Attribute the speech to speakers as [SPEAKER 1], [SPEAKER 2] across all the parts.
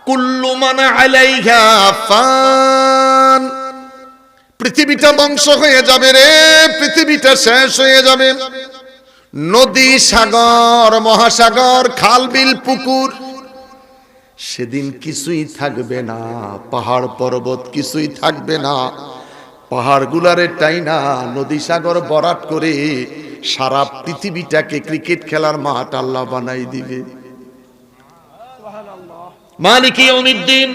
[SPEAKER 1] কুল্লু মান আলাইহা ফান, পৃথিবীটা ধ্বংস হয়ে যাবে রে, পৃথিবীটা শেষ হয়ে যাবে। নদী, সাগর, মহাসাগর, খাল, বিল, পুকুর, সেদিন কিছুই থাকবে না। পাহাড় পর্বত কিছুই থাকবে না। পাহাড়গুলারে টাইনা নদী সাগর ভরাট করে সারা পৃথিবীটাকে ক্রিকেট খেলার মাঠ আল্লাহ বানাই দিবে। মালিক ইয়াউমিদ্দিন,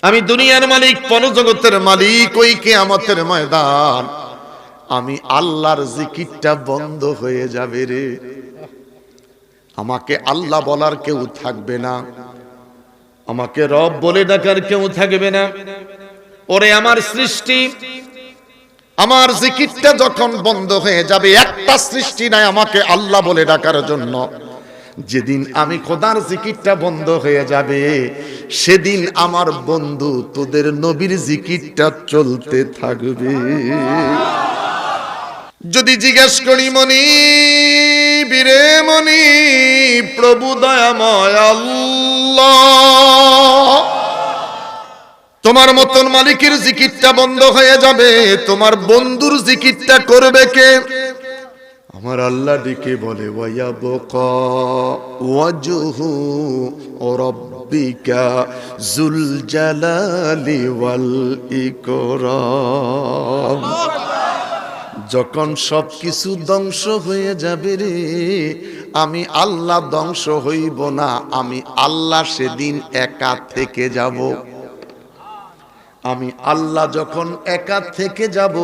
[SPEAKER 1] আমি দুনিয়ার মালিক, পরজগতের মালিক, ওই কিয়ামতের ময়দান আমি আল্লাহর জিকিরটা বন্ধ হয়ে যাবে রে। আমাকে আল্লাহ বলার কেউ থাকবে না, আমাকে রব বলে ডাকার কেউ থাকবে না। ওরে আমার সৃষ্টি, আমার জিকিরটা যখন বন্ধ হয়ে যাবে, একটা সৃষ্টি নাই আমাকে আল্লাহ বলে ডাকার জন্য। যেদিন আমি খোদার জিকিরটা বন্ধ হয়ে যাবে, সেদিন আমার বন্ধু তোদের নবীর জিকিরটা চলতে থাকবে। যদি জিজ্ঞেস করি মনি বীরে মনি, প্রভু দয়াময় আল্লাহ, তোমার মতন মালিকের জিকিরটা বন্ধ হয়ে যাবে, তোমার বন্ধুর জিকিরটা করবে কে? আমার আল্লাহ ডেকে বলে ওয়ায়াবকা ওয়াজহু রাব্বিকা যুল জালালি ওয়াল ইকরাম। যখন সবকিছু ধ্বংস হয়ে যাবে রে, আমি আল্লাহ ধ্বংস হইব না, আমি আল্লাহ সেদিন একা থেকে যাব। আমি আল্লাহ যখন একা থেকে যাব,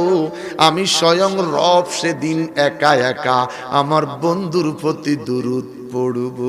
[SPEAKER 1] আমি স্বয়ং রব সেদিন একা একা আমার বন্ধুর প্রতি দুরূদ পড়ব।